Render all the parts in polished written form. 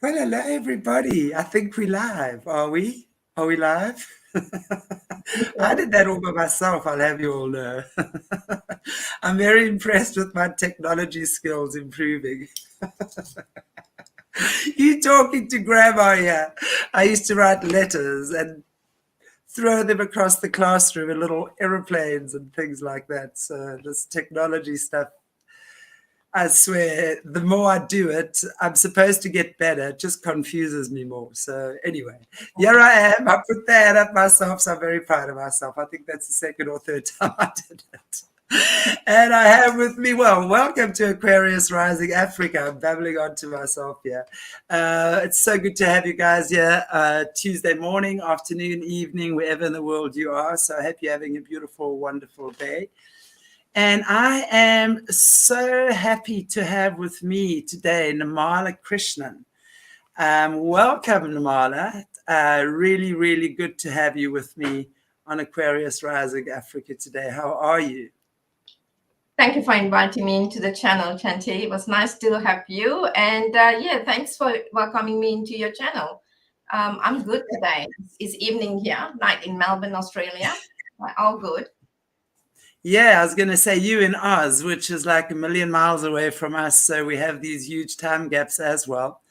Well, hello, everybody. I think we're live. Are we? Are we live? I did that all by myself, I'll have you all know. I'm very impressed with my technology skills improving. You talking to Grandma here. I used to write letters and throw them across the classroom in little aeroplanes and things like that. So this technology stuff, I swear, the more I do it, I'm supposed to get better. It just confuses me more. So anyway, here I am. I put the hand up myself, so I'm very proud of myself. I think that's the second or third time I did it. And I have with me, well, welcome to Aquarius Rising Africa. I'm babbling on to myself here. It's so good to have you guys here Tuesday morning, afternoon, evening, wherever in the world you are. So I hope you're having a beautiful, wonderful day. And I am so happy to have with me today Nirmala Krishnan. Welcome, Nirmala. Really, really good to have you with me on Aquarius Rising Africa today. How are you? Thank you for inviting me into the channel, Chantelle. It was nice to have you. And yeah, thanks for welcoming me into your channel. I'm good today. It's evening here, night in Melbourne, Australia. All good. Yeah, I was going to say you in Oz, which is like a million miles away from us. So we have these huge time gaps as well.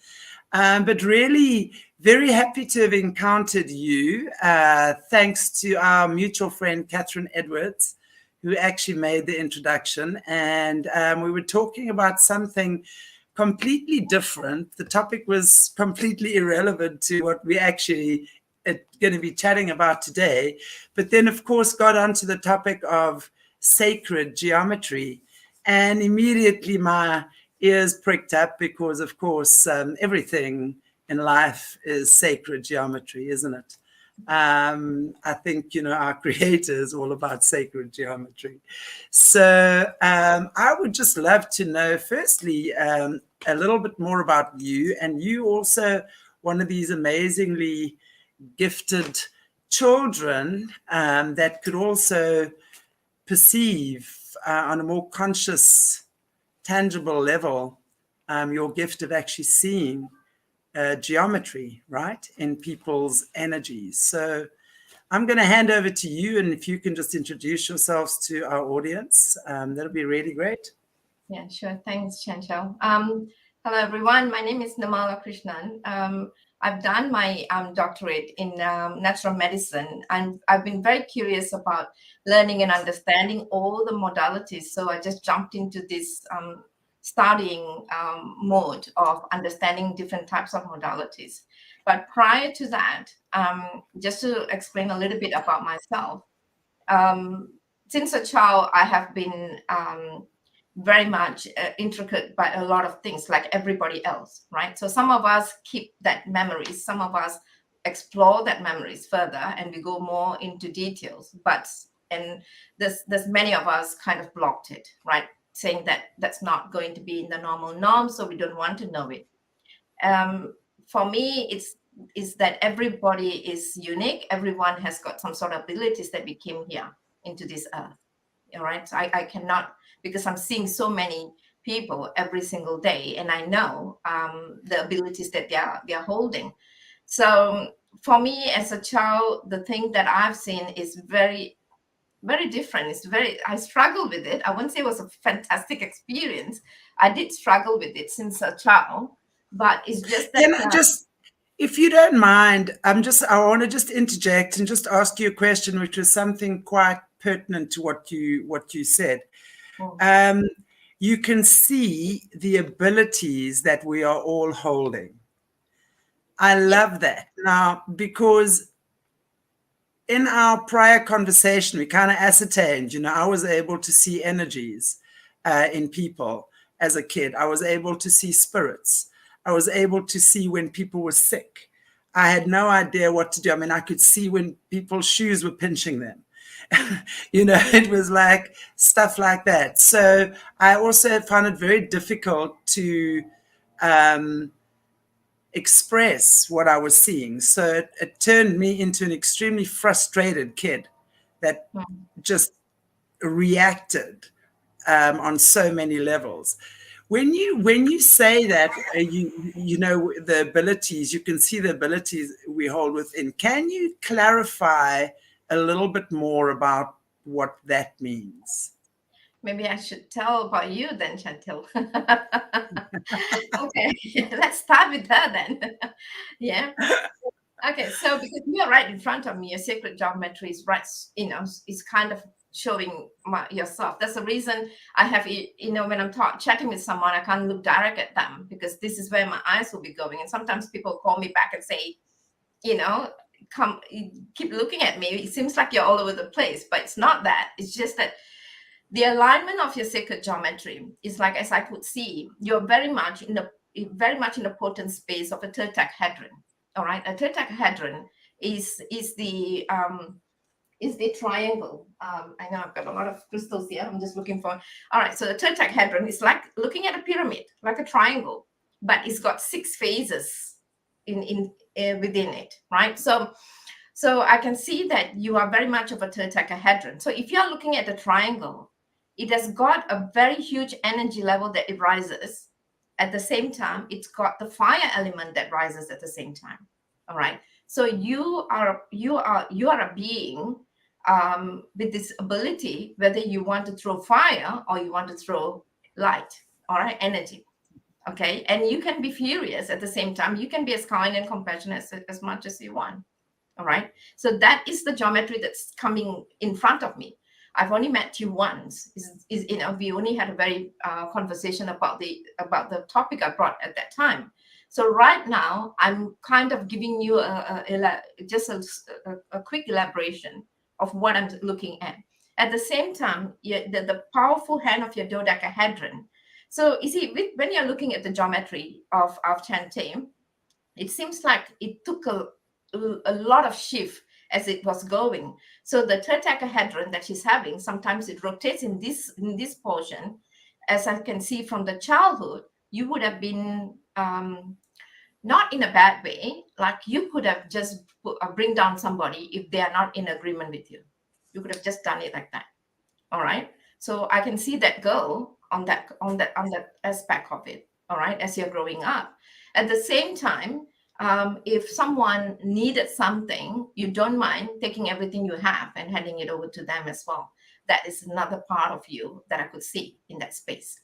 But really very happy to have encountered you. Thanks to our mutual friend, Catherine Edwards, who actually made the introduction. And we were talking about something completely different. The topic was completely irrelevant to what we actually are going to be chatting about today. But then, of course, got onto the topic of sacred geometry. And immediately my ears pricked up because, of course, everything in life is sacred geometry, isn't it? I think, you know, our creator is all about sacred geometry. So I would just love to know, firstly, a little bit more about you. And you also one of these amazingly gifted children that could also perceive on a more conscious, tangible level your gift of actually seeing geometry, right, in people's energies. So I'm going to hand over to you, and if you can just introduce yourselves to our audience, that'll be really great. Yeah, sure. Thanks, Chantelle. Hello, everyone. My name is Nirmala Krishnan. I've done my doctorate in natural medicine, and I've been very curious about learning and understanding all the modalities. So I just jumped into this studying mode of understanding different types of modalities. But prior to that, just to explain a little bit about myself, since a child, I have been very much intricate by a lot of things like everybody else, right? So some of us keep that memories, some of us explore that memories further and we go more into details, and there's many of us kind of blocked it, right? Saying that that's not going to be in the normal norm, so we don't want to know it. For me, it's that everybody is unique. Everyone has got some sort of abilities that we came here into this earth. All right. So I cannot, because I'm seeing so many people every single day, and I know the abilities that they're holding. So for me as a child, the thing that I've seen is very, very different. I struggle with it. I wouldn't say it was a fantastic experience. I did struggle with it since a child, but it's just that. Can I just, if you don't mind, I want to just interject and just ask you a question, which was something quite pertinent to what you said. You can see the abilities that we are all holding. I love that. Now, because in our prior conversation, we kind of ascertained, you know, I was able to see energies in people as a kid. I was able to see spirits. I was able to see when people were sick. I had no idea what to do. I mean, I could see when people's shoes were pinching them. You know, it was like stuff like that. So I also found it very difficult to express what I was seeing. So it turned me into an extremely frustrated kid that just reacted on so many levels. When you say that, you know the abilities, you can see the abilities we hold within. Can you clarify a little bit more about what that means? Maybe I should tell about you then, Chantelle. Okay, let's start with her then. Yeah. Okay, so because you're right in front of me, your sacred geometry is right, is kind of showing yourself. That's the reason I have, when I'm chatting with someone, I can't look direct at them because this is where my eyes will be going. And sometimes people call me back and say, come, keep looking at me. It seems like you're all over the place, but it's not that. It's just that the alignment of your sacred geometry is like, as I could see, you're very much in the potent space of a tetrahedron. All right, a tetrahedron is the triangle. I know I've got a lot of crystals here. I'm just looking for. All right, so the tetrahedron is like looking at a pyramid, like a triangle, but it's got 6 phases in within it, right? So I can see that you are very much of a tetrahedron. So if you're looking at the triangle, it has got a very huge energy level that it rises. At the same time, it's got the fire element that rises at the same time. All right. So you are a being with this ability, whether you want to throw fire or you want to throw light, all right, energy. Okay. And you can be furious at the same time. You can be as kind and compassionate as much as you want. All right. So that is the geometry that's coming in front of me. I've only met you once. We only had a very conversation about the topic I brought at that time. So right now, I'm kind of giving you just a quick elaboration of what I'm looking at. At the same time, the powerful hand of your dodecahedron. So you see, when you're looking at the geometry of Chantelle, it seems like it took a lot of shift as it was going. So the tetrahedron that she's having, sometimes it rotates in this portion. As I can see from the childhood, you would have been not in a bad way. Like you could have just bring down somebody if they are not in agreement with you. You could have just done it like that. All right. So I can see that girl on that aspect of it. All right. As you're growing up, at the same time, if someone needed something, you don't mind taking everything you have and handing it over to them as well. That is another part of you that I could see in that space.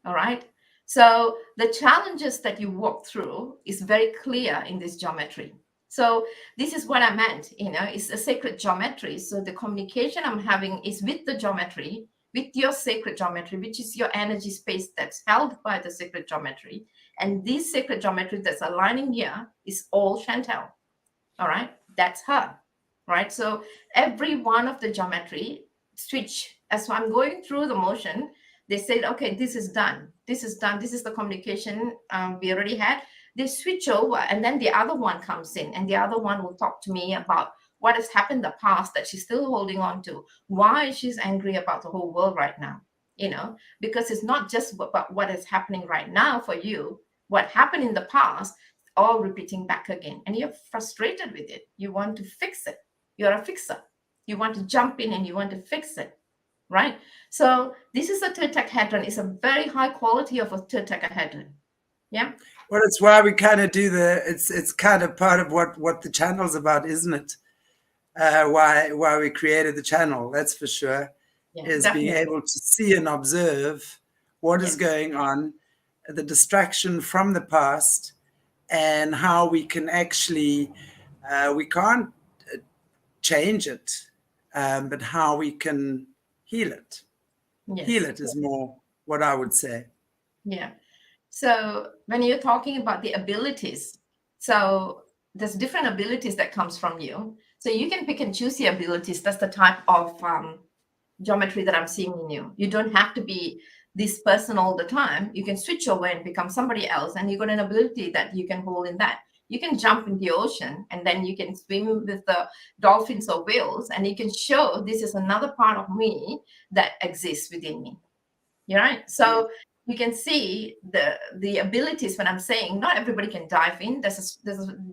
All right. So the challenges that you walk through is very clear in this geometry. So this is what I meant, it's a sacred geometry. So the communication I'm having is with the geometry, with your sacred geometry, which is your energy space that's held by the sacred geometry. And this sacred geometry that's aligning here is all Chantelle. All right. That's her. Right. So every one of the geometry switch. As I'm going through the motion, they said, okay, this is done. This is done. This is the communication we already had. They switch over and then the other one comes in and the other one will talk to me about what has happened in the past that she's still holding on to, why she's angry about the whole world right now, because it's not just about what is happening right now for you, what happened in the past, all repeating back again. And you're frustrated with it. You want to fix it. You're a fixer. You want to jump in and you want to fix it, right? So this is a tetrahedron. It's a very high quality of a tetrahedron. Yeah. Well, it's why we kind of do it's kind of part of what the channel's about, isn't it? Why we created the channel, that's for sure, is definitely being able to see and observe what is going on, the distraction from the past, and how we can actually, we can't change it, but how we can heal it. Yes. Heal it is more what I would say. Yeah. So when you're talking about the abilities, so there's different abilities that comes from you. So you can pick and choose your abilities. That's the type of geometry that I'm seeing in you. You don't have to be this person all the time. You can switch over and become somebody else. And you've got an ability that you can hold in that. You can jump in the ocean and then you can swim with the dolphins or whales. And you can show this is another part of me that exists within me. You're right. So you can see the abilities when I'm saying not everybody can dive in.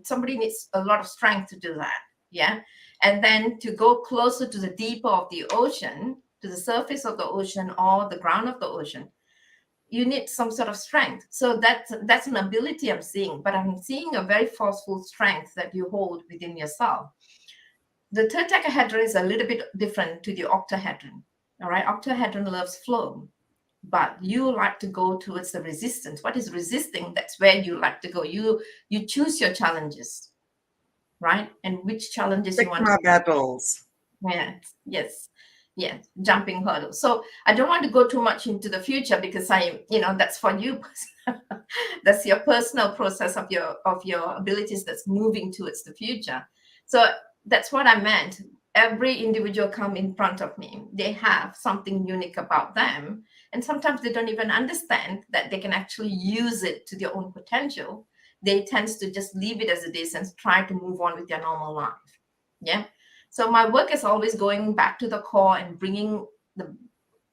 Somebody needs a lot of strength to do that. Yeah. And then to go closer to the deeper of the ocean, to the surface of the ocean or the ground of the ocean, you need some sort of strength. So that's an ability I'm seeing, but I'm seeing a very forceful strength that you hold within yourself. The third tetrahedron is a little bit different to the octahedron. All right, octahedron loves flow, but you like to go towards the resistance. What is resisting? That's where you like to go. You choose your challenges, right? And which challenges Pick you want my to battles. Yes, jumping hurdles. So I don't want to go too much into the future because that's for you. That's your personal process of your abilities that's moving towards the future. So that's what I meant. Every individual come in front of me, they have something unique about them. And sometimes they don't even understand that they can actually use it to their own potential. They tend to just leave it as it is and try to move on with their normal life. Yeah. So my work is always going back to the core and bringing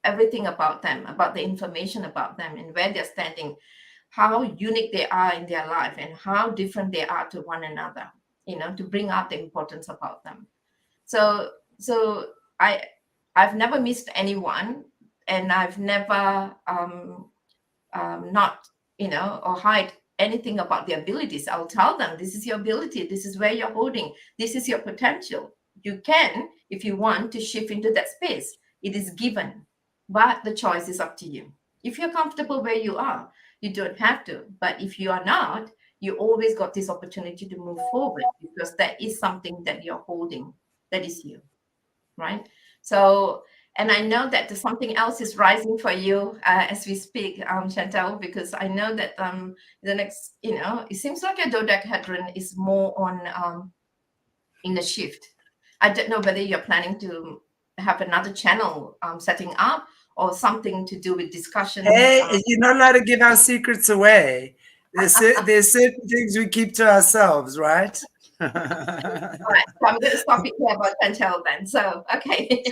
everything about them, about the information about them and where they're standing, how unique they are in their life and how different they are to one another, to bring out the importance about them. So I've never missed anyone, and I've never not, or hide anything about their abilities. I'll tell them, this is your ability. This is where you're holding. This is your potential. You can, if you want, to shift into that space. It is given, but the choice is up to you. If you're comfortable where you are, you don't have to. But if you are not, you always got this opportunity to move forward because that is something that you're holding. That is you, right? So, and I know that something else is rising for you as we speak, Chantelle, because I know that the next, it seems like your dodecahedron is more on in the shift. I don't know whether you're planning to have another channel setting up or something to do with discussions. Hey, you're not allowed to give our secrets away. There's certain things we keep to ourselves, right? All right, so I'm going to stop it here about Chantelle then. So, okay.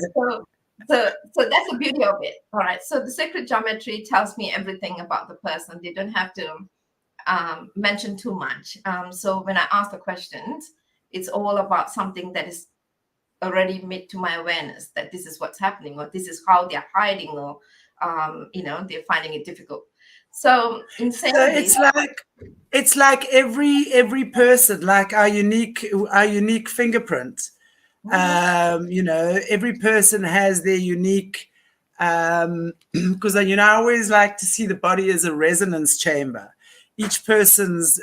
So that's the beauty of it. All right. So the sacred geometry tells me everything about the person. They don't have to mention too much. So when I ask the questions, it's all about something that is already made to my awareness that this is what's happening, or this is how they're hiding, or they're finding it difficult. So it's like every person, like our unique fingerprint. Every person has their unique, because I always like to see the body as a resonance chamber. Each person's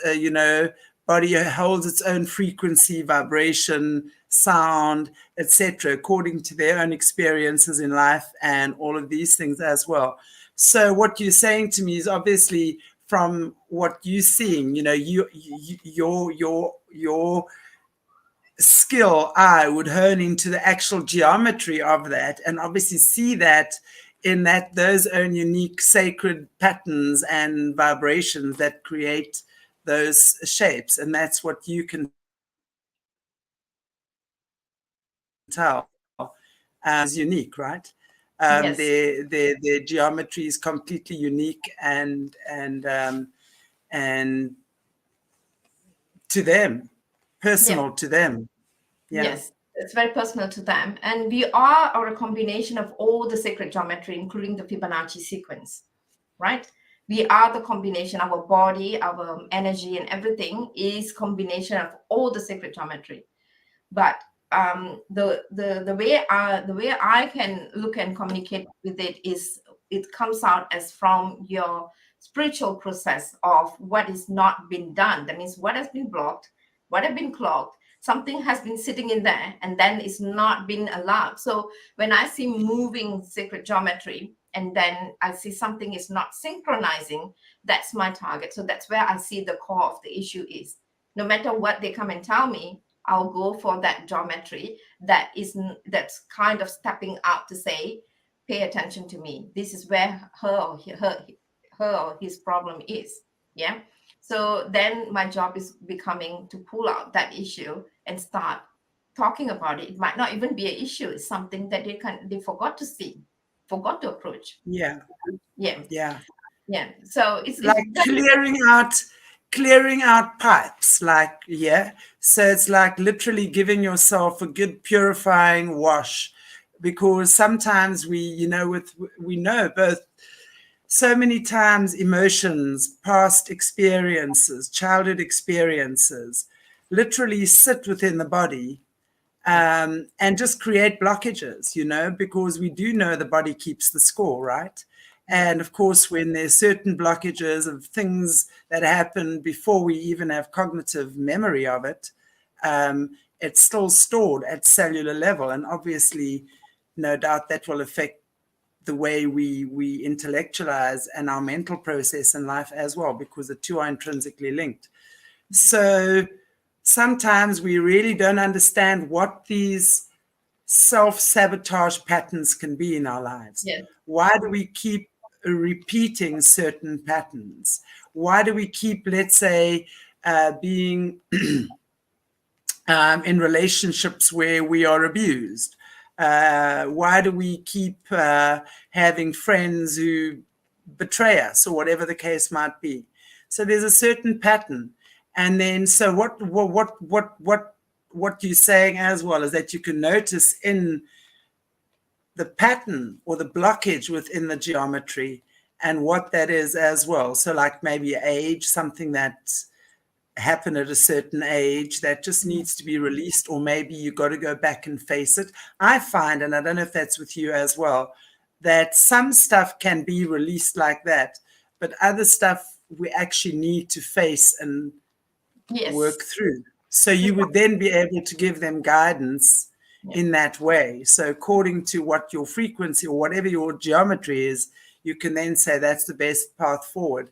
body holds its own frequency, vibration, sound, etc., according to their own experiences in life and all of these things as well. So what you're saying to me is obviously from what you're seeing, your skill, I would hone into the actual geometry of that and obviously see that in those own unique sacred patterns and vibrations that create those shapes. And that's what you can tell is unique, right? Yes. Their geometry is completely unique and to them, personal to them. Yeah. Yes, it's very personal to them. And we are a combination of all the sacred geometry, including the Fibonacci sequence, right? We are the combination, our body, our energy, and everything is combination of all the sacred geometry. But the way I can look and communicate with it is it comes out as from your spiritual process of what is not been done. That means what has been blocked, what has been clogged, something has been sitting in there and then it's not been allowed. So when I see moving sacred geometry and then I see something is not synchronizing, that's my target. So that's where I see the core of the issue is. No matter what they come and tell me, I'll go for that geometry that's kind of stepping out to say, pay attention to me. This is where her or his problem is. Yeah. So then my job is becoming to pull out that issue and start talking about it. It might not even be an issue. It's something that they forgot to see, forgot to approach. Yeah. So it's like clearing out pipes, so it's like literally giving yourself a good purifying wash, because sometimes we know both so many times emotions, past experiences, childhood experiences literally sit within the body and just create blockages, because we do know the body keeps the score, right? And of course, when there's certain blockages of things that happen before we even have cognitive memory of it, it's still stored at cellular level. And obviously, no doubt that will affect the way we intellectualize and our mental process in life as well, because the two are intrinsically linked. So sometimes we really don't understand what these self-sabotage patterns can be in our lives. Yes. Why do we keep repeating certain patterns? Why do we keep, let's say, being in relationships where we are abused? Why do we keep having friends who betray us, or whatever the case might be? So there's a certain pattern. And then, so what you're saying as well is that you can notice in the pattern or the blockage within the geometry and what that is as well. So like maybe age, something that happened at a certain age that just needs to be released, or maybe you got to go back and face it. I find, and I don't know if that's with you as well, that some stuff can be released like that, but other stuff we actually need to face and work through. So you would then be able to give them guidance in that way. So according to what your frequency or whatever your geometry is, you can then say that's the best path forward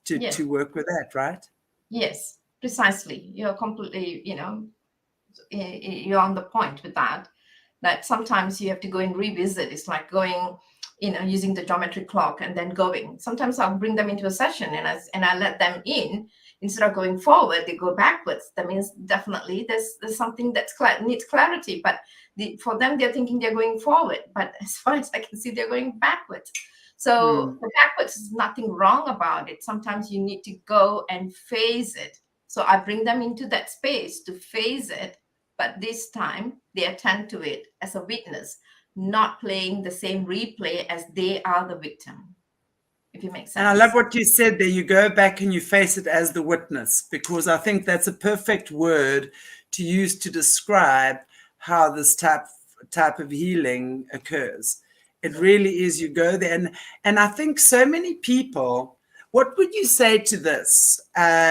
to work with that, right? Yes, precisely. You're completely, you're on the point with that. That sometimes you have to go and revisit. It's like going, using the geometric clock and then going. Sometimes I'll bring them into a session and I let them in. Instead of going forward, they go backwards. That means definitely there's something that needs clarity. But for them, they're thinking they're going forward. But as far as I can see, they're going backwards. So the backwards is nothing wrong about it. Sometimes you need to go and phase it. So I bring them into that space to phase it. But this time they attend to it as a witness, not playing the same replay as they are the victim. If it makes sense. And I love what you said there. You go back and you face it as the witness, because I think that's a perfect word to use to describe how this type of healing occurs. It really is, you go there. And I think so many people, what would you say to this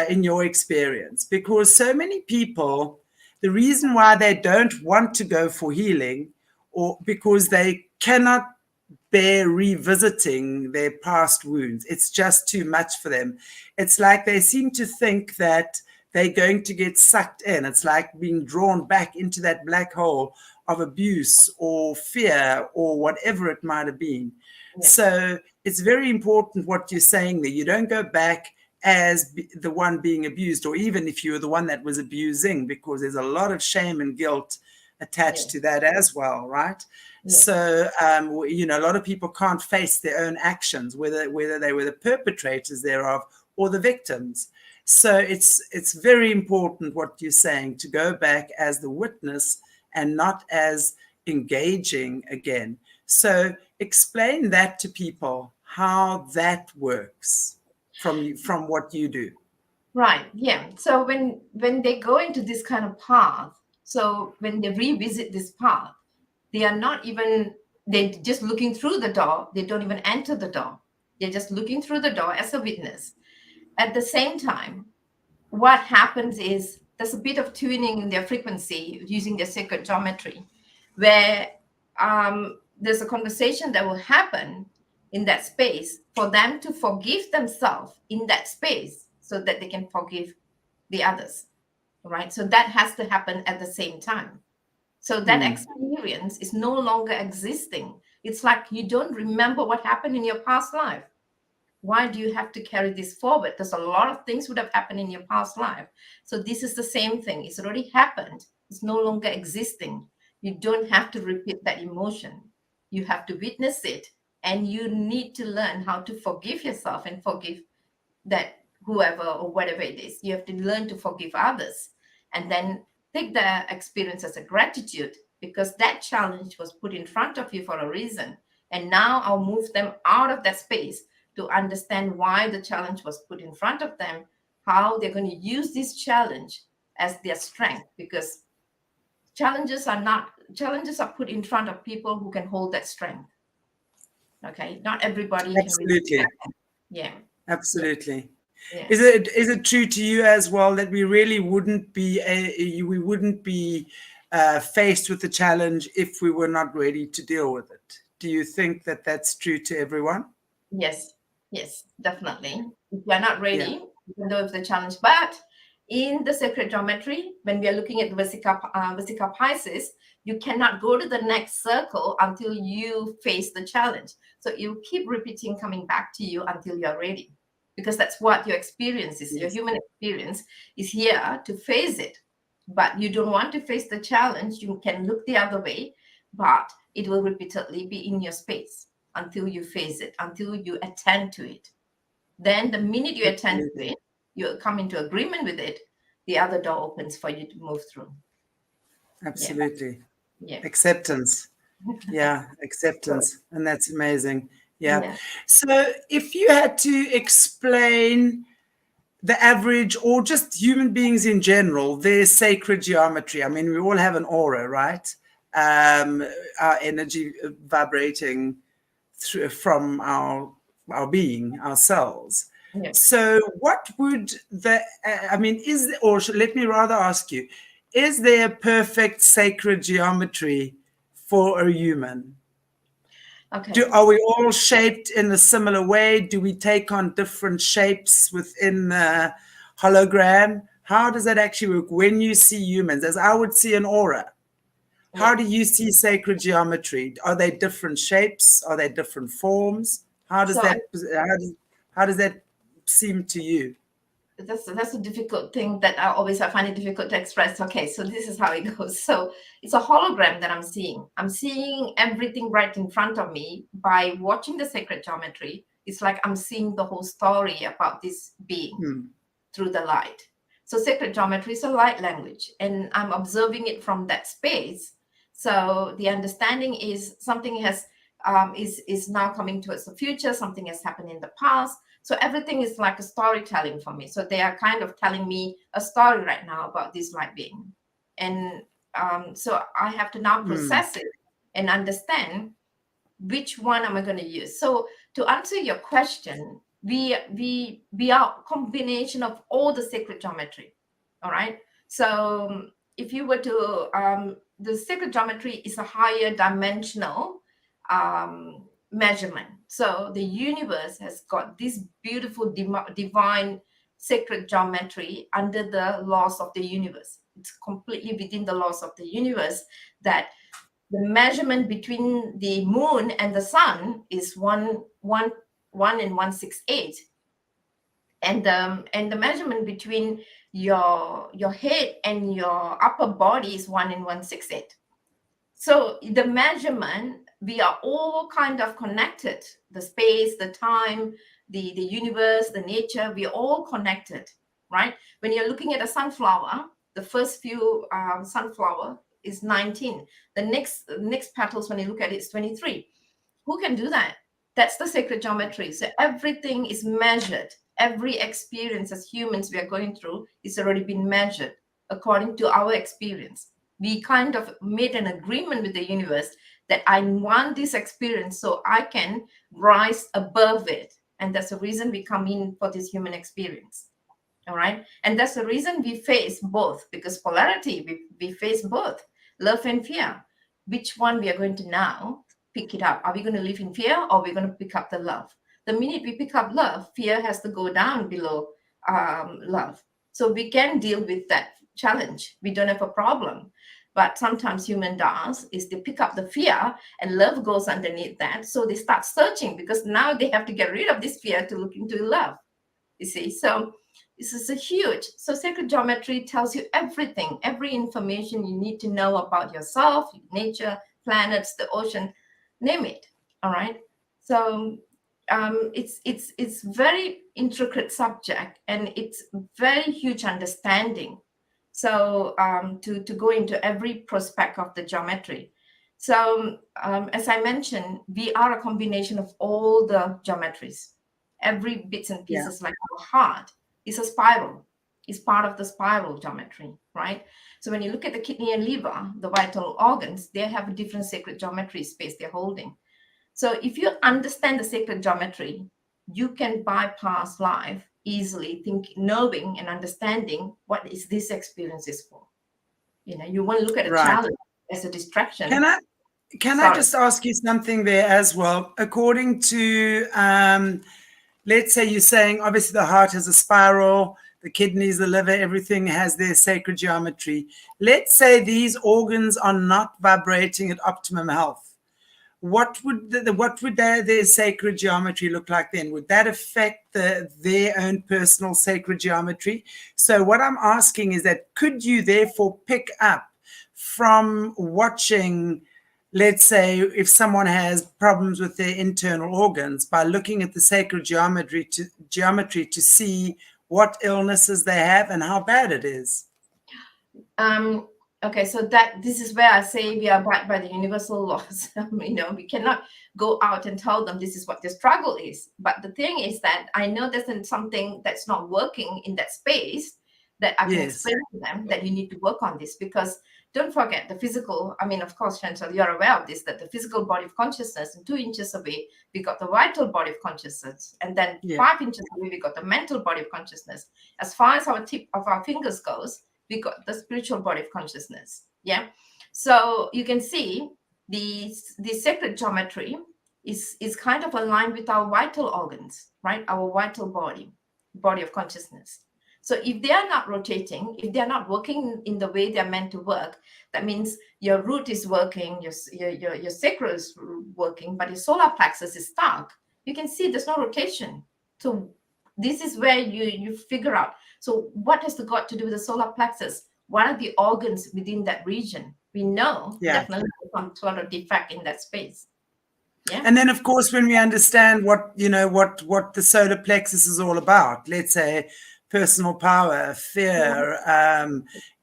in your experience? Because so many people, the reason why they don't want to go for healing, or because they cannot bear revisiting their past wounds. It's just too much for them. It's like they seem to think that they're going to get sucked in. It's like being drawn back into that black hole of abuse or fear or whatever it might have been. Yeah. So it's very important what you're saying there. You don't go back as the one being abused, or even if you're the one that was abusing, because there's a lot of shame and guilt attached to that as well, right? So, a lot of people can't face their own actions, whether they were the perpetrators thereof or the victims. So it's very important what you're saying, to go back as the witness and not as engaging again. So explain that to people, how that works from what you do. Right. Yeah. So when they go into this kind of path, so when they revisit this path, they're just looking through the door. They don't even enter the door. They're just looking through the door as a witness. At the same time, what happens is there's a bit of tuning in their frequency using their sacred geometry, where there's a conversation that will happen in that space for them to forgive themselves in that space so that they can forgive the others, right? So that has to happen at the same time. So that experience is no longer existing. It's like you don't remember what happened in your past life. Why do you have to carry this forward? There's a lot of things would have happened in your past life. So this is the same thing. It's already happened. It's no longer existing. You don't have to repeat that emotion. You have to witness it. And you need to learn how to forgive yourself and forgive that whoever or whatever it is. You have to learn to forgive others. And then take the experience as a gratitude, because that challenge was put in front of you for a reason. And now I'll move them out of that space to understand why the challenge was put in front of them, how they're going to use this challenge as their strength, because challenges are put in front of people who can hold that strength. Okay, not everybody Absolutely. can really. Yeah, absolutely. yeah. Is it true to you as well that we really wouldn't be faced with the challenge if we were not ready to deal with it? Do you think that that's true to everyone? Yes, definitely. If we are not ready, Yeah. even though it's the challenge, but in the sacred geometry, when we are looking at Vesica Pisces, you cannot go to the next circle until you face the challenge. So you keep repeating, coming back to you until you're ready, because that's what your experience is. Yes. Your human experience is here to face it, but you don't want to face the challenge. You can look the other way, but it will repeatedly be in your space until you face it, until you attend to it. Then the minute you attend to it, you come into agreement with it, the other door opens for you to move through. Absolutely. Yeah. Acceptance. Yeah, acceptance. And that's amazing. Yeah. Yeah. So if you had to explain the average or just human beings in general, their sacred geometry, I mean, we all have an aura, right? Our energy vibrating from our being, ourselves. Yeah. So what would let me rather ask you, is there a perfect sacred geometry for a human? Okay. Are we all shaped in a similar way? Do we take on different shapes within the hologram? How does that actually work when you see humans? As I would see an aura. How do you see sacred geometry? Are they different shapes? Are they different forms? How does that seem to you? That's a difficult thing that I find it difficult to express. Okay, so this is how it goes. So it's a hologram that I'm seeing. I'm seeing everything right in front of me. By watching the sacred geometry, it's like I'm seeing the whole story about this being through the light. So sacred geometry is a light language, and I'm observing it from that space. So the understanding is something is now coming towards the future. Something has happened in the past. So everything is like a storytelling for me. So they are kind of telling me a story right now about this light being. And so I have to now process it and understand which one am I going to use. So to answer your question, we are a combination of all the sacred geometry. All right. So if you were to, the sacred geometry is a higher dimensional measurement. So the universe has got this beautiful divine sacred geometry under the laws of the universe. It's completely within the laws of the universe that the measurement between the moon and the sun is 1 and 168. And the measurement between your head and your upper body is 1 and 168. So the measurement, we are all kind of connected. The space, the time, the universe, the nature, we are all connected, right? When you're looking at a sunflower, the first few sunflower is 19. The next petals, when you look at it, is 23. Who can do that? That's the sacred geometry. So everything is measured. Every experience as humans we are going through is already been measured according to our experience. We kind of made an agreement with the universe that I want this experience so I can rise above it. And that's the reason we come in for this human experience. All right. And that's the reason we face both, because polarity, we face both love and fear. Which one we are going to now pick it up? Are we going to live in fear, or are we going to pick up the love? The minute we pick up love, fear has to go down below love. So we can deal with that challenge. We don't have a problem. But sometimes human does is they pick up the fear and love goes underneath that. So they start searching, because now they have to get rid of this fear to look into love. You see, so this is a huge. So sacred geometry tells you everything, every information you need to know about yourself, nature, planets, the ocean, name it. All right. So it's very intricate subject, and it's very huge understanding. So to go into every prospect of the geometry. So as I mentioned, we are a combination of all the geometries. Every bits and pieces, like our heart, is a spiral. Is part of the spiral geometry, right? So when you look at the kidney and liver, the vital organs, they have a different sacred geometry space they're holding. So if you understand the sacred geometry, you can bypass life easily, knowing and understanding what is this experience is for. You know, you want to look at a challenge as a distraction. Can I just ask you something there as well? According to, let's say you're saying, obviously the heart has a spiral, the kidneys, the liver, everything has their sacred geometry. Let's say these organs are not vibrating at optimum health. What would their sacred geometry look like then? Would that affect their own personal sacred geometry? So what I'm asking is that, could you therefore pick up from watching, let's say, if someone has problems with their internal organs, by looking at the sacred geometry to see what illnesses they have and how bad it is? Okay, so this is where I say we are backed by the universal laws. You know, we cannot go out and tell them this is what the struggle is. But the thing is that I know there's something that's not working in that space that I can explain to them, that you need to work on this. Because don't forget the physical, I mean, of course, Chantelle, you're aware of this, that the physical body of consciousness, and 2 inches away, we got the vital body of consciousness. And then 5 inches away, we got the mental body of consciousness. As far as our tip of our fingers goes, we got the spiritual body of consciousness. Yeah. So you can see the sacred geometry is kind of aligned with our vital organs, right? Our vital body of consciousness. So if they are not rotating, if they are not working in the way they're meant to work, that means your root is working, your sacral is working, but your solar plexus is stuck. You can see there's no rotation. So this is where you figure out. So what has got to do with the solar plexus? What are the organs within that region? We know definitely some sort of defect in that space. Yeah. And then, of course, when we understand what the solar plexus is all about, let's say personal power, fear,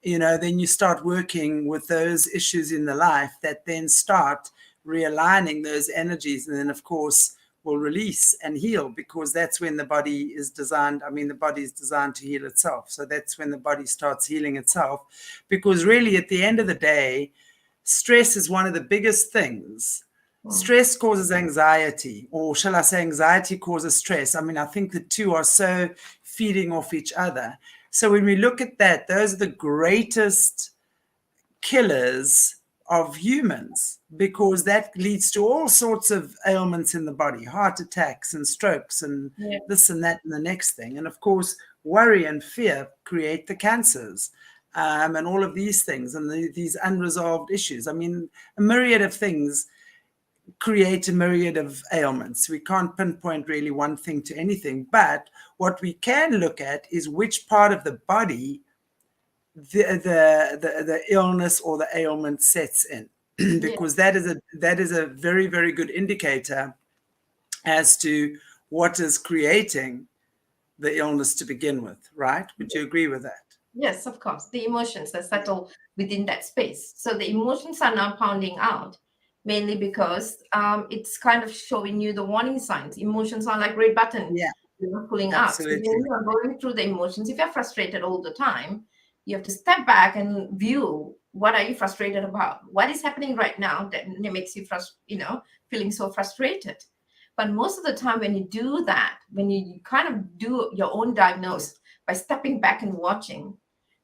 then you start working with those issues in the life that then start realigning those energies. And then, of course, will release and heal, because that's when the body is designed. I mean, the body is designed to heal itself. So that's when the body starts healing itself, because really at the end of the day, stress is one of the biggest things. Stress causes anxiety, or shall I say anxiety causes stress. I mean, I think the two are so feeding off each other. So when we look at that, those are the greatest killers of humans, because that leads to all sorts of ailments in the body, heart attacks and strokes and this and that and the next thing. And of course, worry and fear create the cancers and all of these things and these unresolved issues. I mean, a myriad of things create a myriad of ailments. We can't pinpoint really one thing to anything, but what we can look at is which part of the body the illness or the ailment sets in, because that is a very, very good indicator as to what is creating the illness to begin with, right? Would you agree with that? Yes, of course. The emotions that settle within that space. So the emotions are now pounding out, mainly because it's kind of showing you the warning signs. Emotions are like red buttons, pulling up. So when you are going through the emotions, if you're frustrated all the time, you have to step back and view, what are you frustrated about? What is happening right now that makes you feeling so frustrated? But most of the time when you do that, when you kind of do your own diagnosis by stepping back and watching,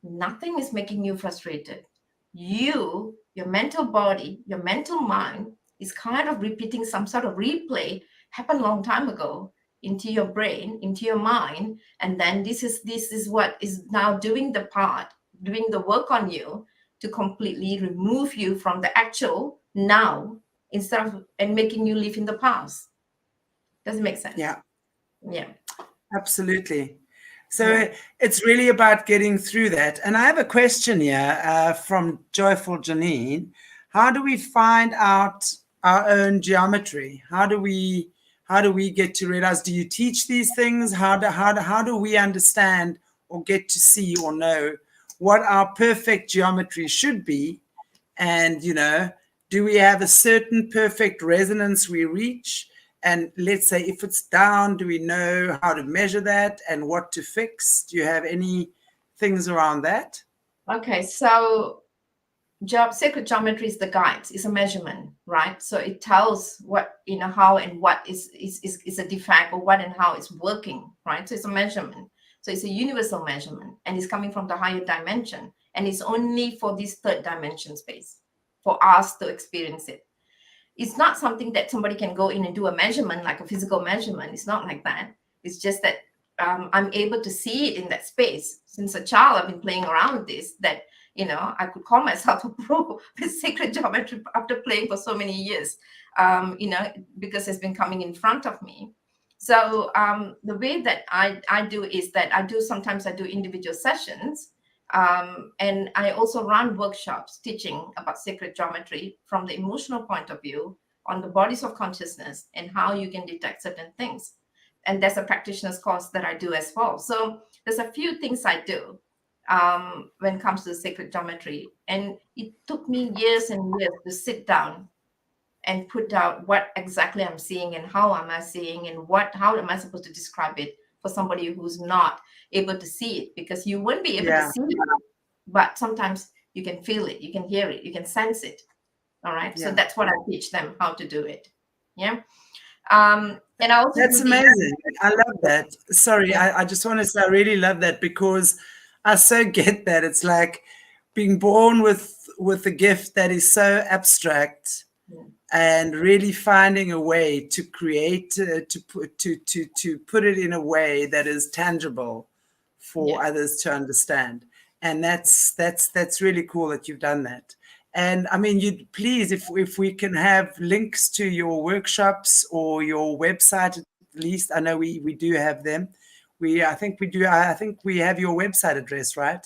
nothing is making you frustrated. Your mental body, your mental mind is kind of repeating some sort of replay happened a long time ago into your brain, into your mind. And then this is what is now doing the work on you to completely remove you from the actual now and making you live in the past. Does it make sense? Yeah. Absolutely. So it's really about getting through that. And I have a question here from Joyful Janine. How do we find out our own geometry? How do we get to realize? Do you teach these things? How do we understand or get to see or know what our perfect geometry should be? And do we have a certain perfect resonance we reach? And let's say if it's down, do we know how to measure that and what to fix? Do you have any things around that? Okay, so sacred geometry is the guides, it's a measurement, right? So it tells what, how and what is a defect, or what and how it's working, right? So it's a measurement. So it's a universal measurement, and it's coming from the higher dimension, and it's only for this third dimension space for us to experience it. It's not something that somebody can go in and do a measurement, like a physical measurement. It's not like that. It's just that I'm able to see it in that space. Since a child, I've been playing around with this, that I could call myself a pro with sacred geometry after playing for so many years, because it's been coming in front of me. So the way that I do is that sometimes I do individual sessions, and I also run workshops teaching about sacred geometry from the emotional point of view on the bodies of consciousness and how you can detect certain things. And there's a practitioner's course that I do as well. So there's a few things I do when it comes to sacred geometry. And it took me years and years to sit down and put out what exactly I'm seeing and how am I seeing, and how am I supposed to describe it for somebody who's not able to see it, because you won't be able to see it, but sometimes you can feel it, you can hear it, you can sense it. All right. So that's what I teach them, how to do it. Yeah. And I also that's amazing. I love that. Sorry, I just want to say I really love that, because I so get that. It's like being born with a gift that is so abstract, and really finding a way to create, to put it in a way that is tangible for others to understand. And that's really cool that you've done that. And I mean, you'd please, if we can have links to your workshops or your website, at least. I know we do have them. I think we do. I think we have your website address, right?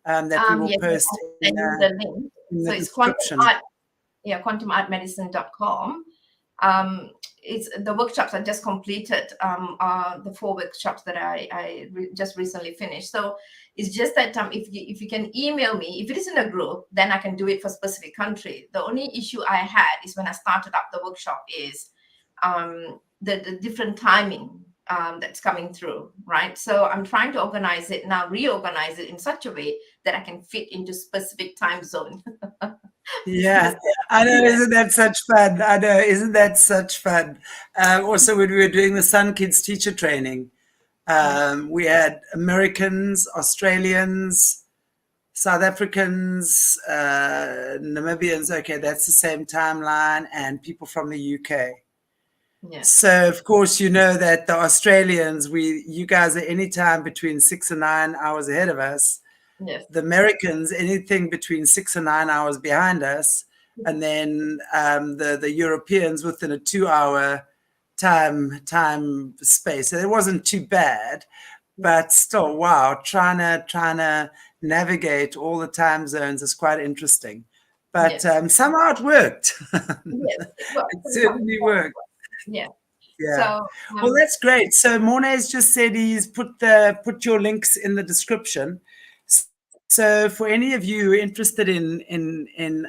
That we will post in the description. quantumartmedicine.com. It's the workshops I just completed, the 4 workshops that I just recently finished. So it's just that if you can email me, if it is in a group, then I can do it for specific country. The only issue I had is when I started up the workshop is the different timing that's coming through, right? So I'm trying to organize it now, reorganize it in such a way that I can fit into specific time zone. Yeah, I know. Isn't that such fun? I know. Isn't that such fun? Also, when we were doing the SunKidz teacher training, we had Americans, Australians, South Africans, Namibians. Okay, that's the same timeline, and people from the UK. Yes. So, of course, you know that the Australians, you guys are anytime between 6 and 9 hours ahead of us. Yes. The Americans, anything between 6 and 9 hours behind us, and then the Europeans within a 2-hour time space. So it wasn't too bad, but still, wow, trying to navigate all the time zones is quite interesting. But somehow it worked. Yes, it certainly worked. Yeah. Yeah. So, well, that's great. So Morné's just said he's put your links in the description. So for any of you interested in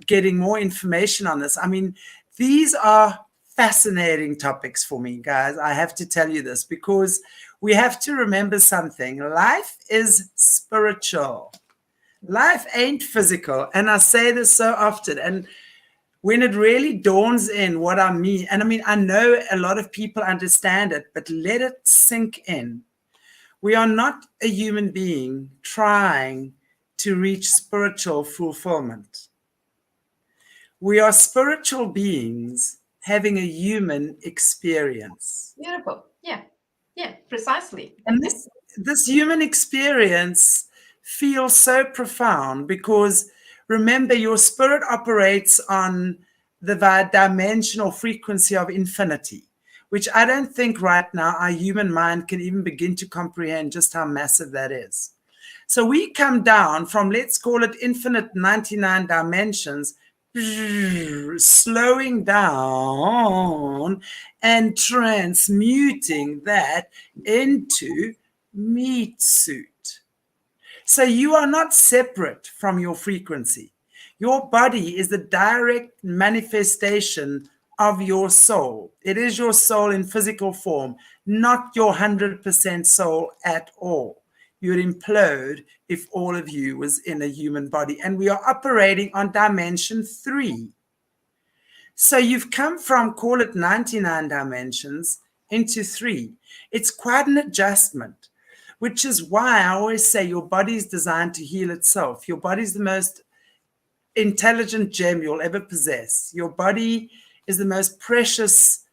getting more information on this, I mean, these are fascinating topics for me, guys. I have to tell you this, because we have to remember something. Life is spiritual. Life ain't physical. And I say this so often. And when it really dawns in what I mean, and I mean, I know a lot of people understand it, but let it sink in. We are not a human being trying to reach spiritual fulfillment. We are spiritual beings having a human experience. Beautiful. Yeah. Yeah, precisely. And this human experience feels so profound, because remember, your spirit operates on the dimensional frequency of infinity, which I don't think right now our human mind can even begin to comprehend just how massive that is. So we come down from, let's call it infinite 99 dimensions, slowing down and transmuting that into meat suit. So you are not separate from your frequency. Your body is the direct manifestation of your soul. It is your soul in physical form, not your 100% soul at all. You would implode if all of you was in a human body. And we are operating on dimension 3. So you've come from, call it 99 dimensions, into 3. It's quite an adjustment, which is why I always say your body is designed to heal itself. Your body is the most intelligent gem you'll ever possess. Your body is the most precious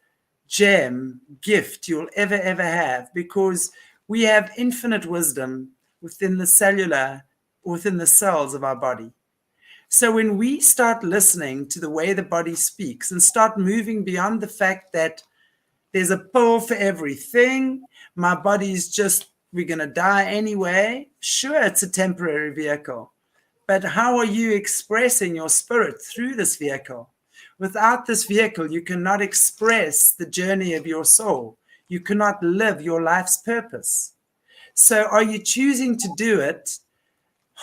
gem, gift you'll ever have, because we have infinite wisdom within the cellular, within the cells of our body. So when we start listening to the way the body speaks and start moving beyond the fact that there's a pill for everything, my body's just, we're going to die anyway. Sure, it's a temporary vehicle, but how are you expressing your spirit through this vehicle? Without this vehicle, you cannot express the journey of your soul. You cannot live your life's purpose. So are you choosing to do it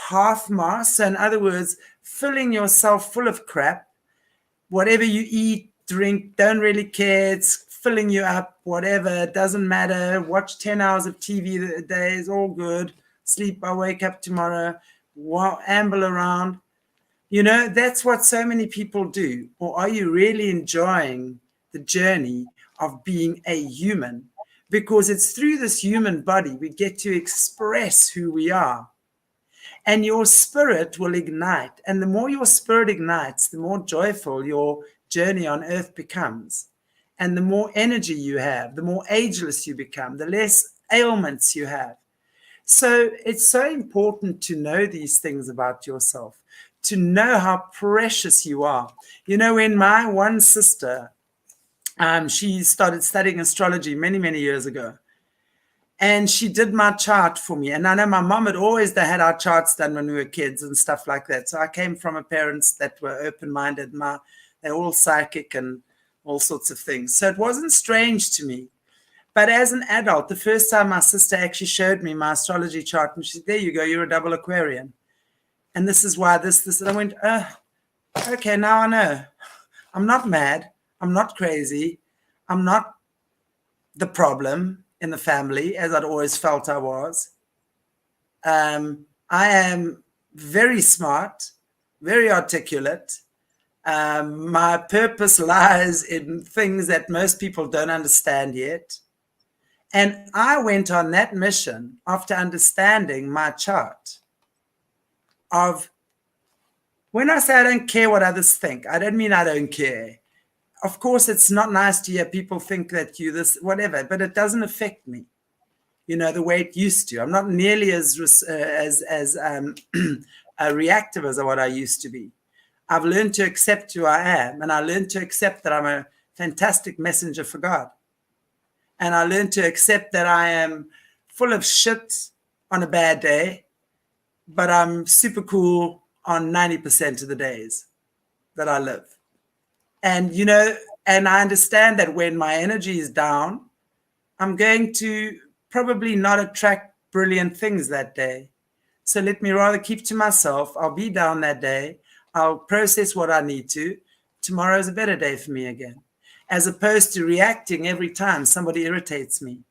half-mast? So in other words, filling yourself full of crap, whatever you eat, drink, don't really care, it's filling you up, whatever, it doesn't matter, watch 10 hours of TV a day, is all good, sleep, I wake up tomorrow, amble around. You know, that's what so many people do. Or are you really enjoying the journey of being a human? Because it's through this human body we get to express who we are. And your spirit will ignite. And the more your spirit ignites, the more joyful your journey on earth becomes. And the more energy you have, the more ageless you become, the less ailments you have. So it's so important to know these things about yourself, to know how precious you are. You know, when my one sister, she started studying astrology many, many years ago. And she did my chart for me. And I know my mom had always had our charts done when we were kids and stuff like that. So I came from a parents that were open-minded. They're all psychic and all sorts of things. So it wasn't strange to me. But as an adult, the first time my sister actually showed me my astrology chart, and she said, there you go, you're a double Aquarian. And this is why this. And I went, okay, now I know. I'm not mad. I'm not crazy. I'm not the problem in the family, as I'd always felt I was. I am very smart, very articulate. My purpose lies in things that most people don't understand yet. And I went on that mission after understanding my chart of, when I say I don't care what others think, I don't mean I don't care. Of course, it's not nice to hear people think that you this, whatever, but it doesn't affect me, you know, the way it used to. I'm not nearly as reactive as what I used to be. I've learned to accept who I am, and I learned to accept that I'm a fantastic messenger for God. And I learned to accept that I am full of shit on a bad day, but I'm super cool on 90% of the days that I live. And, you know, and I understand that when my energy is down, I'm going to probably not attract brilliant things that day. So let me rather keep to myself. I'll be down that day. I'll process what I need to. Tomorrow is a better day for me again, as opposed to reacting every time somebody irritates me.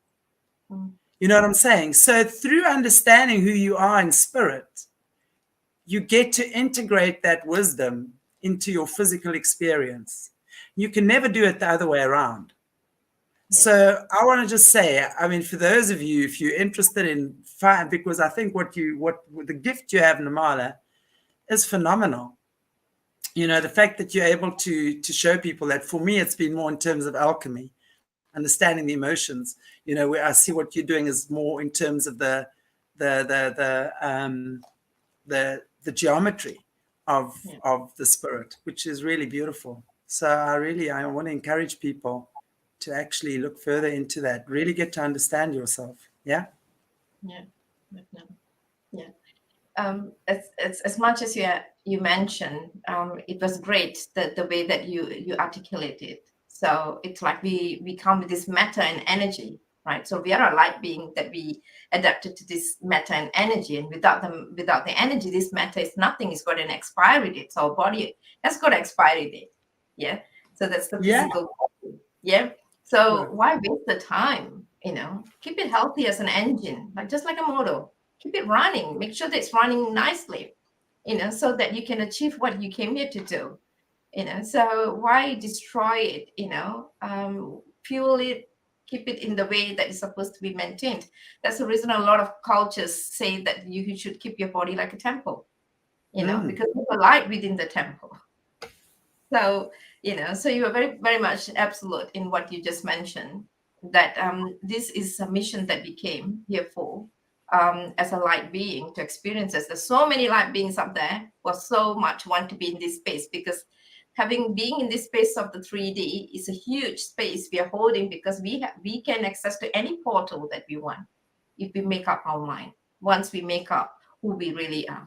You know what I'm saying? So through understanding who you are in spirit, you get to integrate that wisdom into your physical experience. You can never do it the other way around. Yeah. So I want to just say, I mean, for those of you, if you're interested in fire, because I think what the gift you have, Nirmala, is phenomenal. You know, the fact that you're able to show people that, for me, it's been more in terms of alchemy, understanding the emotions. You know, where I see what you're doing is more in terms of the geometry of the spirit, which is really beautiful. So I want to encourage people to actually look further into that, really get to understand yourself. Yeah. As much as you mentioned, it was great the way that you articulated. So it's like we come with this matter and energy, right? So we are a light being that we adapted to this matter and energy, and without the energy, this matter is nothing. It's got an expiry date. So our body has got an expiry date. Yeah. So that's the Yeah. physical body. Yeah. So why waste the time? Keep it healthy as an engine, just like a motor. Keep it running. Make sure that it's running nicely, so that you can achieve what you came here to do. So why destroy it? Fuel it, keep it in the way that is supposed to be maintained. That's the reason a lot of cultures say that you should keep your body like a temple, because there's a light within the temple. So, so you are very, very much absolute in what you just mentioned, that this is a mission that we came here for, as a light being, to experience this. There's so many light beings up there who so much want to be in this space, because being in this space of the 3D is a huge space we are holding, because we can access to any portal that we want if we make up our mind, once we make up who we really are.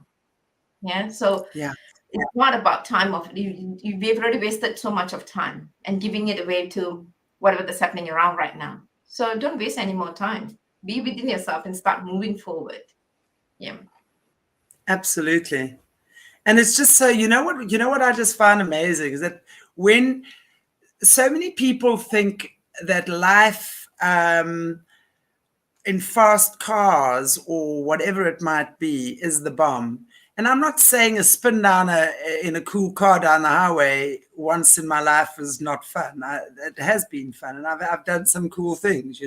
Yeah. So it's not about time we've already wasted so much of time and giving it away to whatever that's happening around right now. So don't waste any more time. Be within yourself and start moving forward. Yeah. Absolutely. And it's just so, you know what I just found amazing is that when so many people think that life in fast cars or whatever it might be is the bomb. And I'm not saying a spin down in a cool car down the highway once in my life is not fun. It has been fun, and I've done some cool things.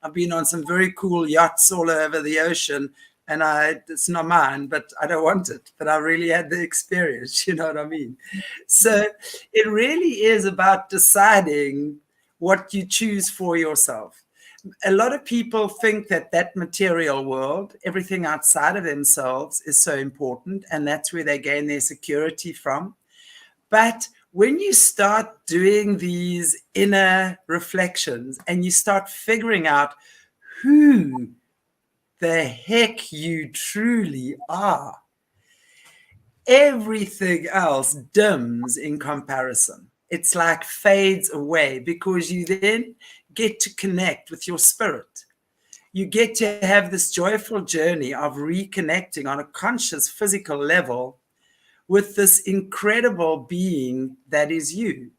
I've been on some very cool yachts all over the ocean, and it's not mine, but I don't want it. But I really had the experience. You know what I mean? So it really is about deciding what you choose for yourself. A lot of people think that material world, everything outside of themselves, is so important, and that's where they gain their security from. But when you start doing these inner reflections and you start figuring out who the heck you truly are, everything else dims in comparison. It's like fades away, because you then get to connect with your spirit. You get to have this joyful journey of reconnecting on a conscious physical level with this incredible being that is you.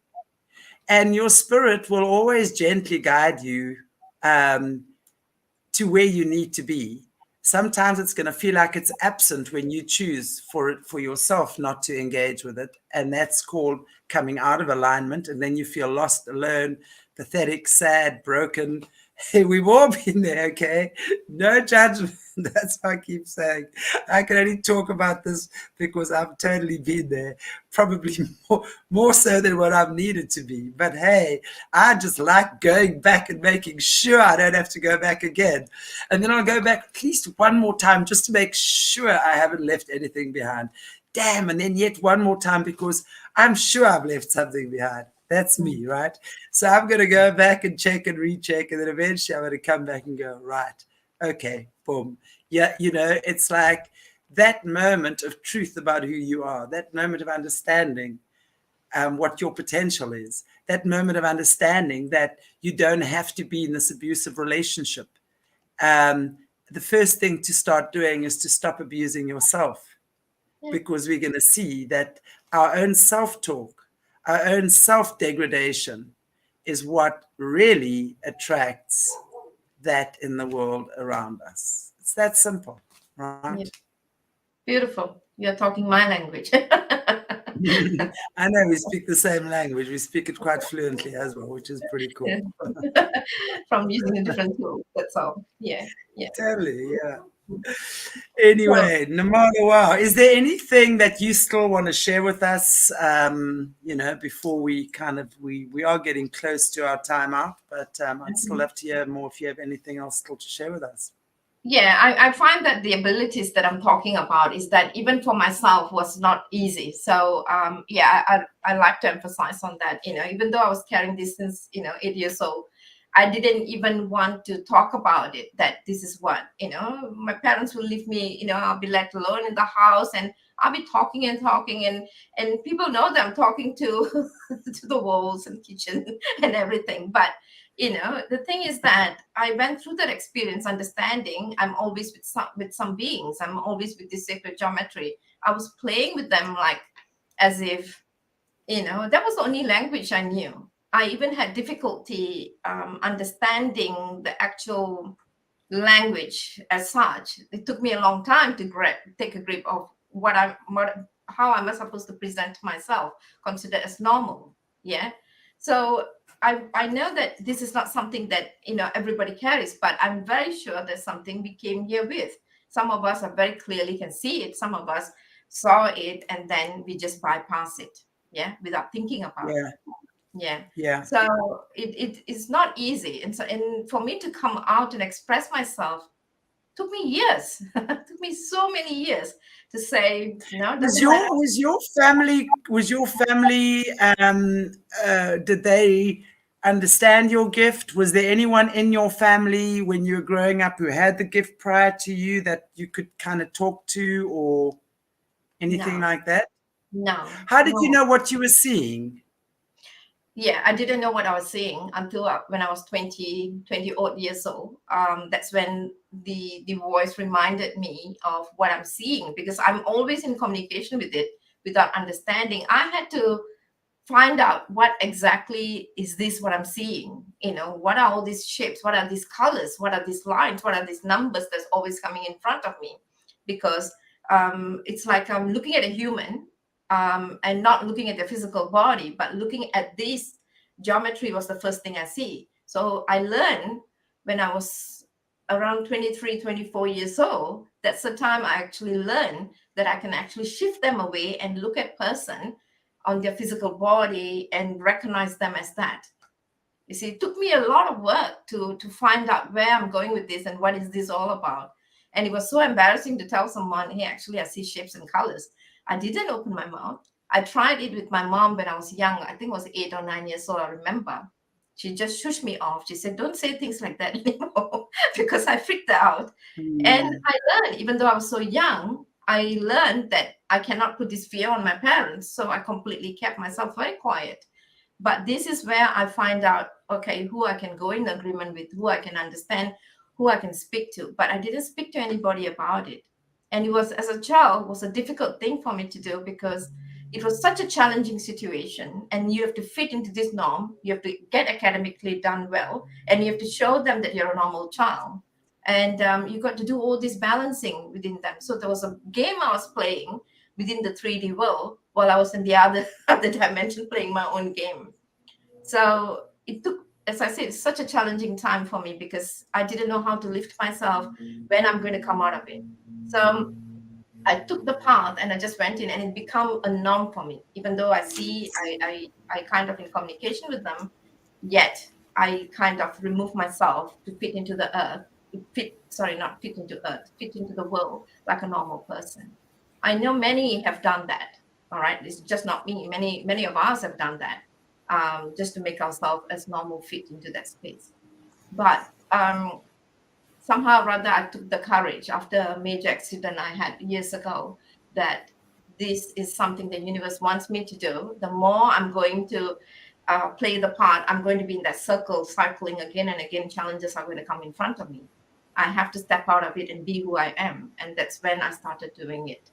And your spirit will always gently guide you to where you need to be. Sometimes it's going to feel like it's absent when you choose for yourself not to engage with it. And that's called coming out of alignment. And then you feel lost, alone, pathetic, sad, broken. Hey, we've all been there, okay? No judgment. That's what I keep saying. I can only talk about this because I've totally been there, probably more so than what I've needed to be. But hey, I just like going back and making sure I don't have to go back again. And then I'll go back at least one more time just to make sure I haven't left anything behind. Damn, and then yet one more time because I'm sure I've left something behind. That's me, right? So I'm going to go back and check and recheck, and then eventually I'm going to come back and go, right, okay, boom. Yeah, it's like that moment of truth about who you are, that moment of understanding what your potential is, that moment of understanding that you don't have to be in this abusive relationship. The first thing to start doing is to stop abusing yourself, because we're going to see that our own self-talk, our own self-degradation is what really attracts that in the world around us. It's that simple, right? Yeah. Beautiful. You're talking my language. I know we speak the same language. We speak it quite fluently as well, which is pretty cool. From using a different tool. That's all. Yeah. Totally, yeah. Anyway, Nirmala, wow. Is there anything that you still want to share with us, before we we are getting close to our time out, but I'd still love to hear more if you have anything else still to share with us. Yeah, I find that the abilities that I'm talking about is that even for myself was not easy. So I like to emphasize on that, even though I was carrying this since, 8 years old, I didn't even want to talk about it, that this is what, my parents will leave me, I'll be left alone in the house and I'll be talking and people know that I'm talking to to the walls and kitchen and everything. But the thing is that I went through that experience understanding I'm always with some beings. I'm always with this sacred geometry. I was playing with them like as if, That was the only language I knew. I even had difficulty understanding the actual language as such. It took me a long time to take a grip of how am I supposed to present myself, considered as normal. Yeah. So I know that this is not something that everybody carries, but I'm very sure there's something we came here with. Some of us are very clearly can see it. Some of us saw it and then we just bypass it. Yeah, without thinking about it. Yeah. So it is not easy. And for me to come out and express myself took me years. Took me so many years to say, no, Was your family did they understand your gift? Was there anyone in your family when you were growing up who had the gift prior to you that you could kind of talk to or anything like that? No. How did you know what you were seeing? Yeah, I didn't know what I was seeing until when I was 20 odd years old. That's when the voice reminded me of what I'm seeing, because I'm always in communication with it without understanding. I had to find out what exactly is this what I'm seeing. What are all these shapes? What are these colors? What are these lines? What are these numbers that's always coming in front of me? Because it's like I'm looking at a human and not looking at the physical body, but looking at this geometry was the first thing I see. So I learned when I was around 23, 24 years old. That's the time I actually learned that I can actually shift them away and look at person on their physical body and recognize them as that. You see, it took me a lot of work to find out where I'm going with this and what is this all about. And it was so embarrassing to tell someone, hey, actually, I see shapes and colors. I didn't open my mouth. I tried it with my mom when I was young. I think I was 8 or 9 years old, I remember. She just shushed me off. She said, don't say things like that anymore, because I freaked out. And I learned, even though I was so young, I learned that I cannot put this fear on my parents. So I completely kept myself very quiet. But this is where I find out, okay, who I can go in agreement with, who I can understand, who I can speak to. But I didn't speak to anybody about it. And it was, as a child, was a difficult thing for me to do, because it was such a challenging situation. And you have to fit into this norm. You have to get academically done well. And you have to show them that you're a normal child. And you got to do all this balancing within them. So there was a game I was playing within the 3D world while I was in the other dimension playing my own game. So it took, as I said, such a challenging time for me, because I didn't know how to lift myself when I'm going to come out of it. So I took the path and I just went in, and it became a norm for me. Even though I kind of in communication with them, yet I kind of remove myself to fit into the earth. Fit into the world like a normal person. I know many have done that. All right, it's just not me. Many of us have done that, just to make ourselves as normal, fit into that space. But somehow or other, I took the courage after a major accident I had years ago, that this is something the universe wants me to do. The more I'm going to play the part, I'm going to be in that circle, cycling again and again. Challenges are going to come in front of me. I have to step out of it and be who I am. And that's when I started doing it,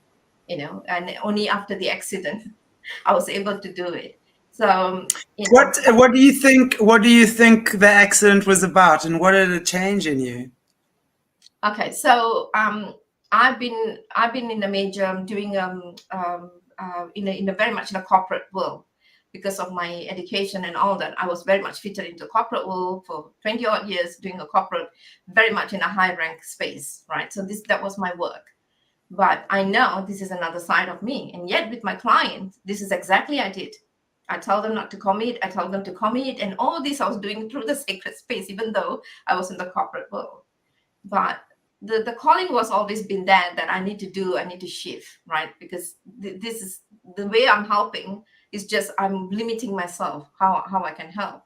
and only after the accident, I was able to do it. So, what do you think the accident was about, and what did it change in you? Okay, so I've been in a major doing in a very much in a corporate world. Because of my education and all that, I was very much fitted into corporate world for 20 odd years, doing a corporate, very much in a high rank space, right? So that was my work. But I know this is another side of me. And yet with my clients, this is exactly I did. I tell them not to commit. I tell them to commit. And all this I was doing through the sacred space, even though I was in the corporate world. But the calling was always been there, that I need to shift, right? Because this is the way I'm helping. It's just I'm limiting myself, how I can help.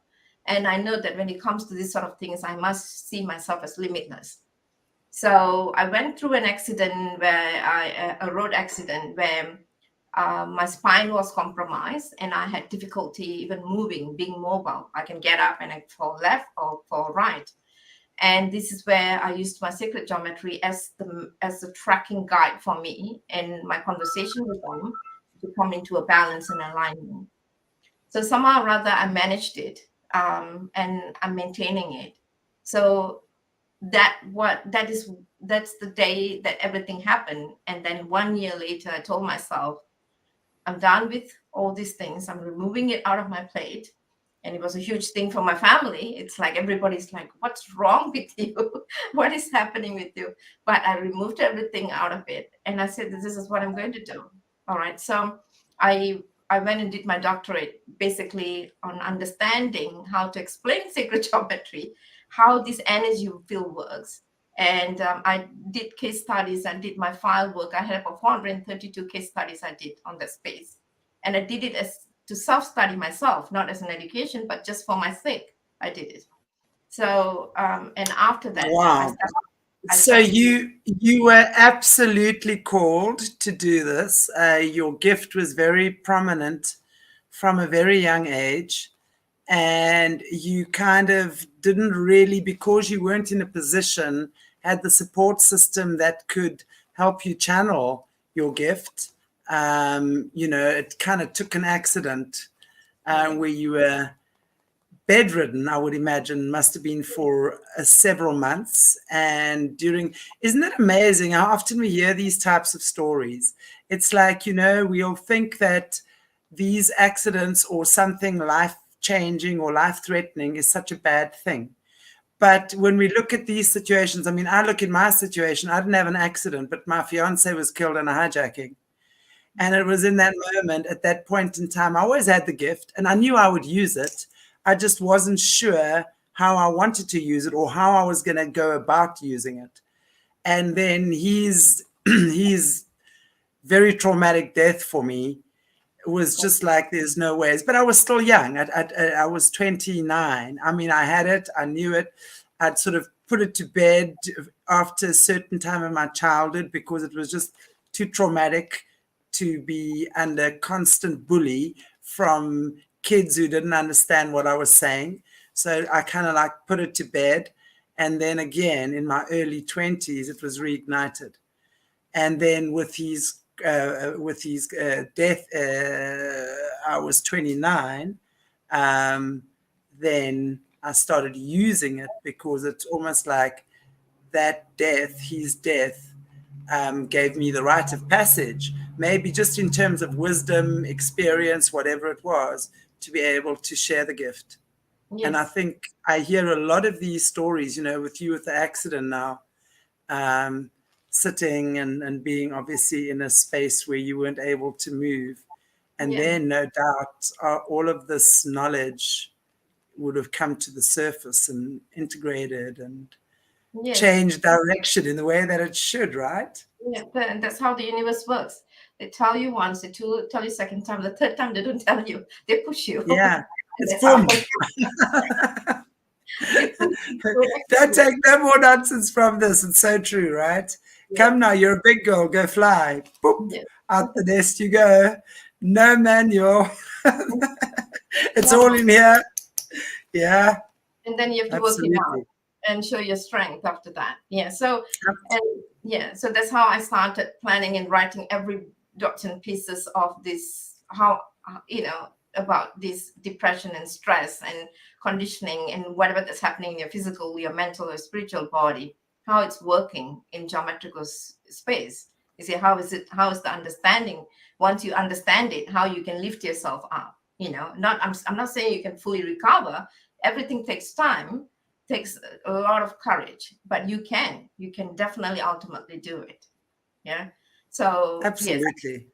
And I know that when it comes to these sort of things, I must see myself as limitless. So I went through an accident a road accident where my spine was compromised and I had difficulty even moving, being mobile. I can get up and I fall left or fall right. And this is where I used my sacred geometry as the tracking guide for me and my conversation with them to come into a balance and alignment. So somehow or other, I managed it, and I'm maintaining it. So that's the day that everything happened. And then 1 year later, I told myself, I'm done with all these things. I'm removing it out of my plate. And it was a huge thing for my family. It's like everybody's like, what's wrong with you? What is happening with you? But I removed everything out of it. And I said, this is what I'm going to do. All right. So I went and did my doctorate basically on understanding how to explain sacred geometry, how this energy field works. And I did case studies. I did my file work. I had about 432 case studies I did on that space. And I did it as to self-study myself, not as an education, but just for my sake, I did it. So, and after that, Wow. So you were absolutely called to do this. Your gift was very prominent from a very young age. And you kind of didn't really, because you weren't in a position, had the support system that could help you channel your gift. It kind of took an accident where you were bedridden, I would imagine, must have been for several months. And isn't it amazing how often we hear these types of stories? It's like, we all think that these accidents or something life-changing or life-threatening is such a bad thing. But when we look at these situations, I mean, I look at my situation, I didn't have an accident, but my fiance was killed in a hijacking. And it was in that moment, at that point in time, I always had the gift and I knew I would use it. I just wasn't sure how I wanted to use it or how I was going to go about using it. And then his very traumatic death for me was just like, there's no ways. But I was still young. I was 29. I mean, I had it. I knew it. I'd sort of put it to bed after a certain time in my childhood because it was just too traumatic to be under constant bully from kids who didn't understand what I was saying. So I kind of like put it to bed. And then again, in my early 20s, it was reignited. And then with his death, I was 29. Then I started using it because it's almost like that death, his death, gave me the rite of passage, maybe just in terms of wisdom, experience, whatever it was, to be able to share the gift. Yes. And I think I hear a lot of these stories, with you with the accident now, sitting and being obviously in a space where you weren't able to move. And then no doubt all of this knowledge would have come to the surface and integrated and change direction in the way that it should, right? Yeah, that's how the universe works. They tell you once, they tell you second time, the third time they don't tell you. They push you. Yeah, it's boom. Don't take no more nonsense from this. It's so true, right? Yeah. Come now, you're a big girl. Go fly. Boop, out the nest you go. No manual. It's all in here. Yeah. And then you have to work it out and show your strength after that. Yeah. So so that's how I started planning and writing every dots and pieces of this, how about this depression and stress and conditioning and whatever that's happening in your physical, your mental or spiritual body, how it's working in geometrical space. You see, how is the understanding? Once you understand it, how you can lift yourself up. I'm not saying you can fully recover. Everything takes time, takes a lot of courage, but you can definitely ultimately do it. Yeah. So absolutely.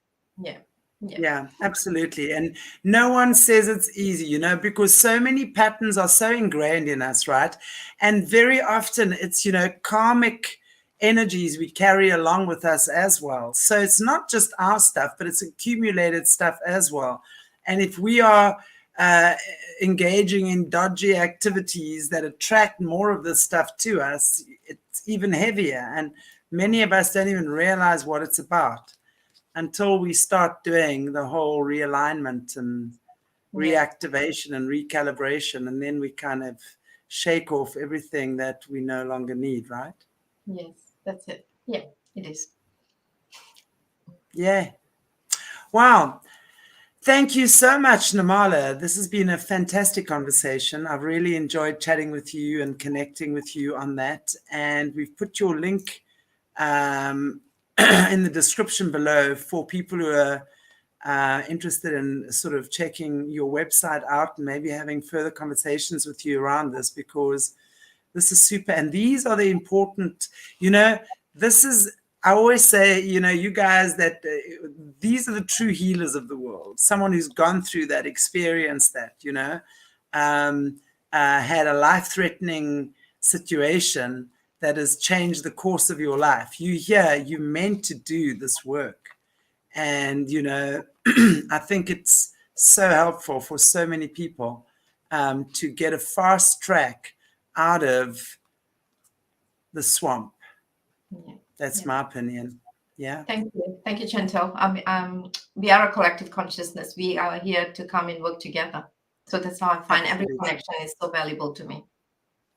Yes. Yeah, absolutely. And no one says it's easy, because so many patterns are so ingrained in us, right? And very often it's, karmic energies we carry along with us as well. So it's not just our stuff, but it's accumulated stuff as well. And if we are engaging in dodgy activities that attract more of this stuff to us, it's even heavier. And many of us don't even realize what it's about until we start doing the whole realignment and reactivation and recalibration. And then we kind of shake off everything that we no longer need, right? Yes, that's it. Yeah, it is. Yeah. Wow. Thank you so much, Nirmala. This has been a fantastic conversation. I've really enjoyed chatting with you and connecting with you on that. And we've put your link in the description below for people who are interested in sort of checking your website out and maybe having further conversations with you around this, because this is super. And these are the important, this is, I always say, you guys, that these are the true healers of the world. Someone who's gone through that, experienced that, had a life-threatening situation that has changed the course of your life. You're meant to do this work. And, I think it's so helpful for so many people to get a fast track out of the swamp. Yeah. That's my opinion. Yeah. Thank you, Chantelle. We are a collective consciousness. We are here to come and work together. So that's how I find every connection is so valuable to me.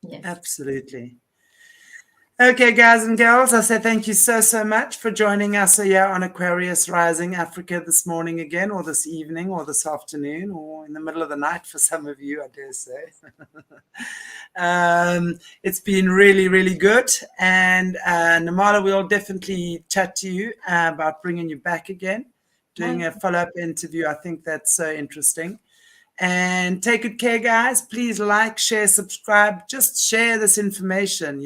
Yes. Absolutely. Okay, guys and girls, I say thank you so much for joining us here on Aquarius Rising Africa this morning again, or this evening, or this afternoon, or in the middle of the night for some of you, I dare say. It's been really, really good. And Nirmala, we'll definitely chat to you about bringing you back again, doing a follow-up interview. I think that's so interesting. And take good care, guys. Please like, share, subscribe. Just share this information,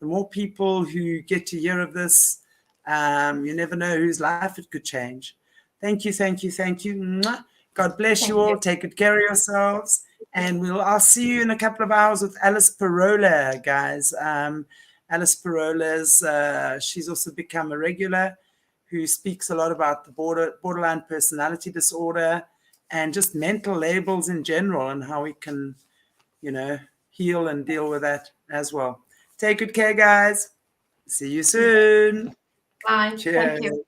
The more people who get to hear of this, you never know whose life it could change. Thank you. God bless you all. Take good care of yourselves. And I'll see you in a couple of hours with Alice Parola, guys. Alice Parola's, she's also become a regular who speaks a lot about the borderline personality disorder and just mental labels in general and how we can, heal and deal with that as well. Take good care, guys. See you soon. Bye. Cheers. Thank you.